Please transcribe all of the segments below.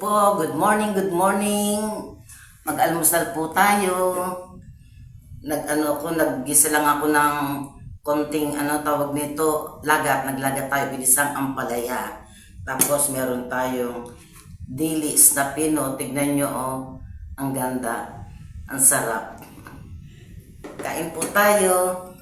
po, good morning, good morning. Mag-almusal po tayo. Naggisa lang ako ng konting tawag nito, naglagat tayo, binisang ampalaya. Tapos meron tayong dilis na pino, tignan nyo ang ganda, ang sarap. Kain po tayo.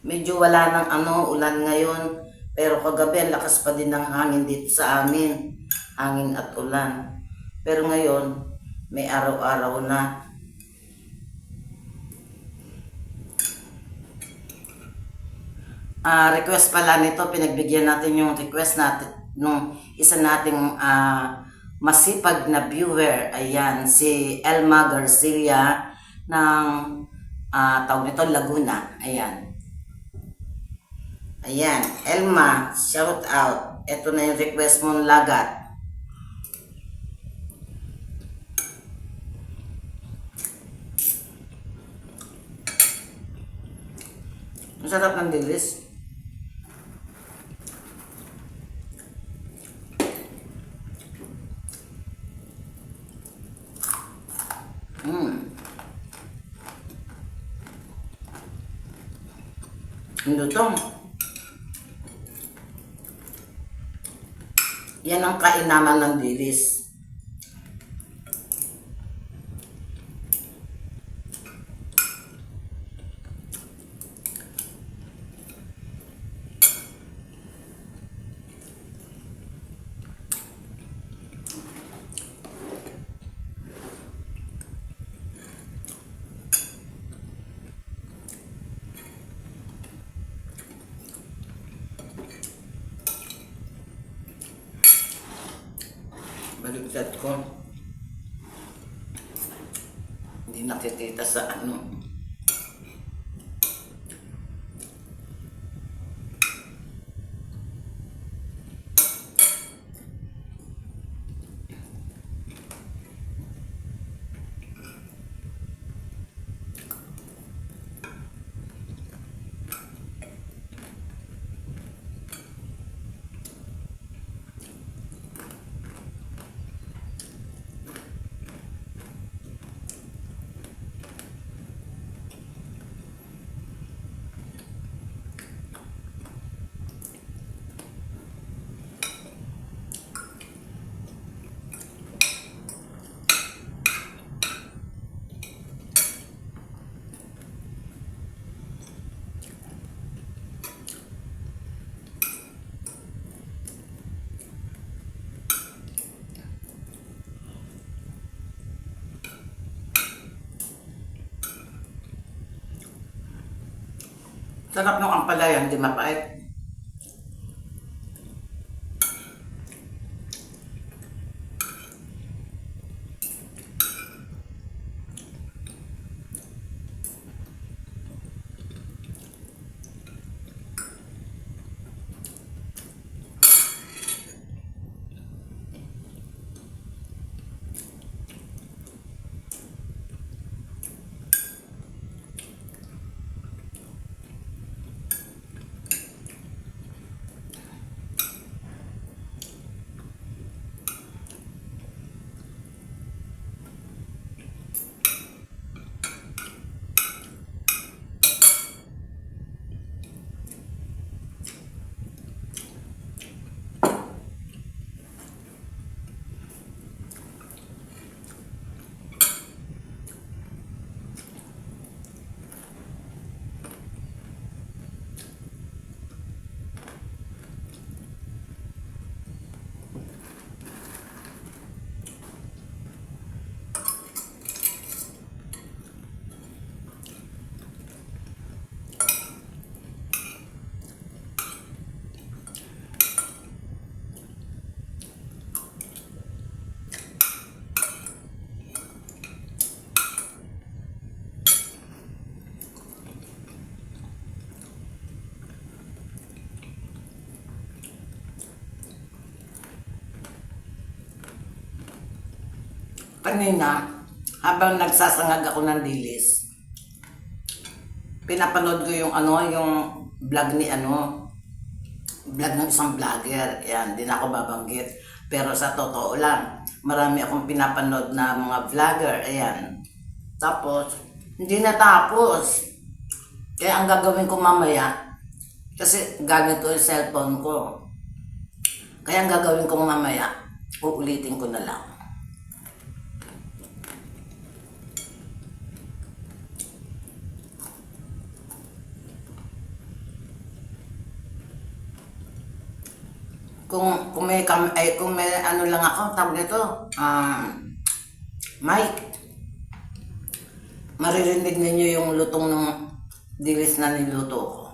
Medyo wala ng ulan ngayon, pero kagabi ang lakas pa din ng hangin dito sa amin, hangin at ulan. Pero ngayon, may araw-araw na. Request pala nito, pinagbigyan natin yung request natin nung isa nating masipag na viewer. Ayan, si Elma Garcia ng tawag nito Laguna. Ayan, Elma, shout out. Ito na yung request mong lagat. Ang sarap ng dilis. Ang lutong. Yan ang kainaman ng dilis. Baliktad ko. Hindi nakikita sa sarap ng ampalaya, hindi mapait. Kanina, habang nagsasangag ako ng dilis, pinapanood ko yung vlog ni vlog ng isang vlogger. Yan, di na ako babanggit. Pero sa totoo lang, marami akong pinapanood na mga vlogger. Ayan. Tapos, hindi natapos. Kaya ang gagawin ko mamaya, kasi gamit ko yung cellphone ko. Kaya ang gagawin ko mamaya, uulitin ko na lang. Kung may ano lang ako, tawag nito, mic, maririnig ninyo yung lutong ng dilis na niluto ko.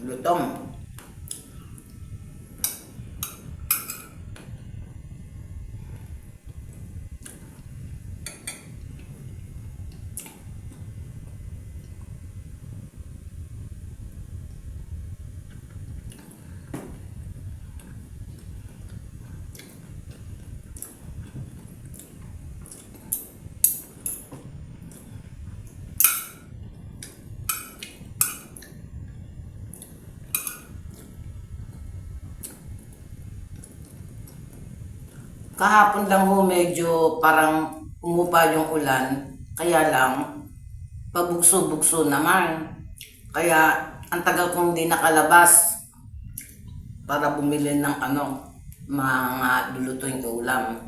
Lutong. Kahapon lang ho medyo parang umupa yung ulan, kaya lang pabugso-bugso naman. Kaya ang tagal kong hindi nakalabas para bumili ng mga lulutuin ko ulam.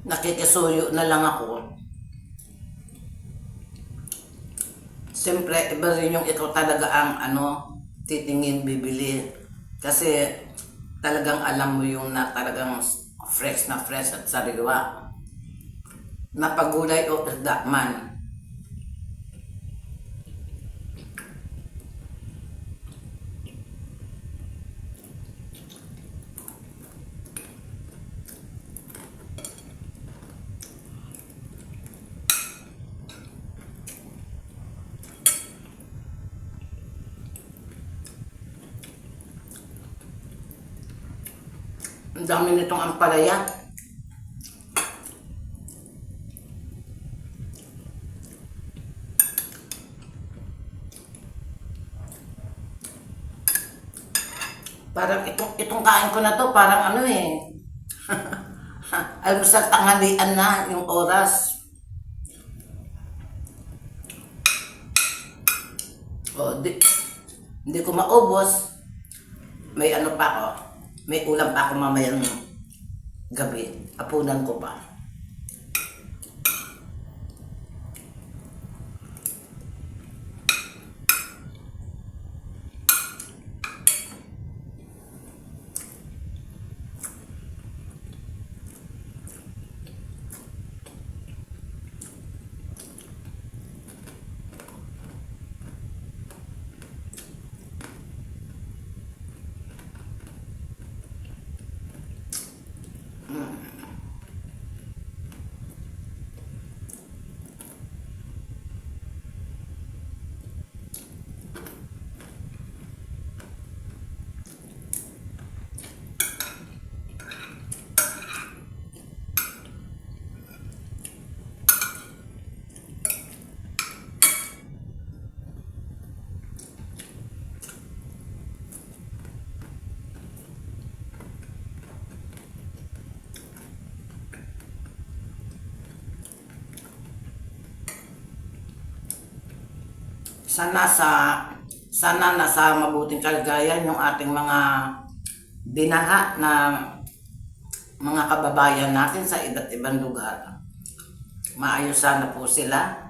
Nakikisuyo na lang ako. Siyempre, iba rin yung ikaw talaga ang titingin, bibili. Kasi talagang alam mo yung na talagang fresh at sariwa. Napagulay o isda man. Ang dami nitong ampalaya. Parang itong kain ko na to, parang almusal tanghalian na yung oras. Hindi ko maubos. May pa ako. May ulam pa ako mamayang gabi. Apunan ko pa. Sana nasa mabuting kalagayan yung ating mga binaha na mga kababayan natin sa iba't ibang lugar. Maayos sana po sila.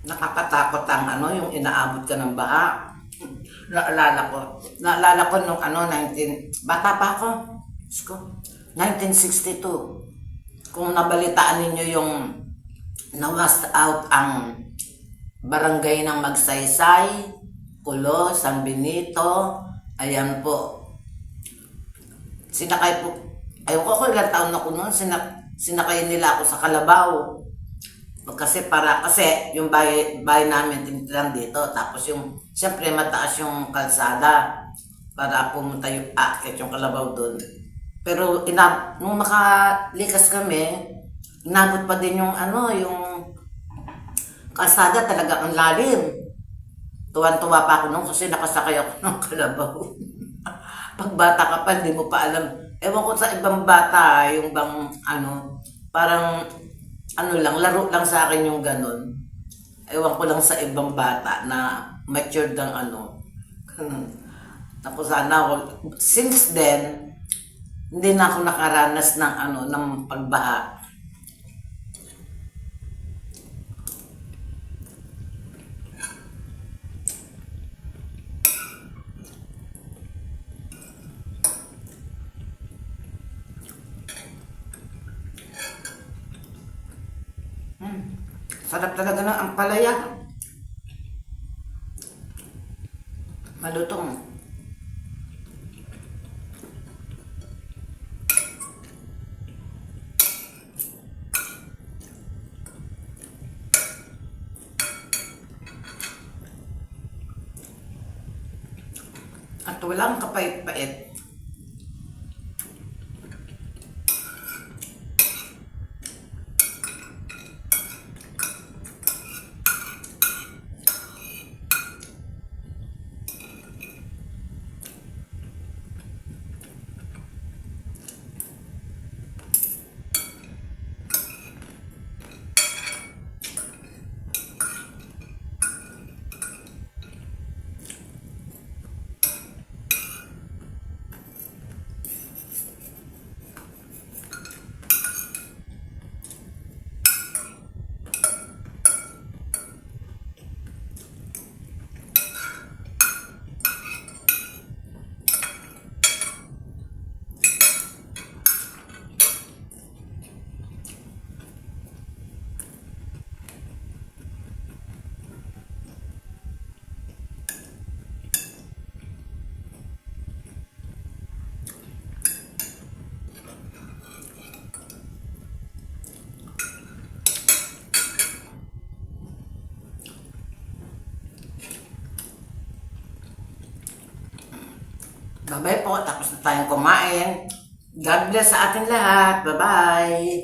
nakakatakot ang yung inaabot ka ng baha. Naalala ko. Naalala ko nung bata pa ako. Diyos ko, 1962. Kung nabalitaan ninyo yung na-washed out ang barangay ng Magsaysay, Kulo, San Benito, ayan po. Sinakay po, ayaw ko ilang taon na ko noon, sinakay nila ako sa Kalabaw. Kasi yung bahay namin tinitirang dito, tapos siyempre mataas yung kalsada para pumunta yung akit yung Kalabaw doon. Pero nung makalikas kami, inabot pa din yung kalsada talaga ang lalim. Tuwan-tuwa pa ako noon kasi nakasakay ako ng Kalabaw. Pag bata ka pa, hindi mo pa alam. Ewan ko sa ibang bata, yung bang parang laro lang sa akin yung ganun. Ewan ko lang sa ibang bata na matured ng Ako sana, since then, hindi na ako nakaranas ng ng pagbaha. Sarap talaga ng ampalaya. Malutong. At walang kapait-pait. Bye-bye po. Tapos na tayong kumain. God bless sa ating lahat. Bye-bye.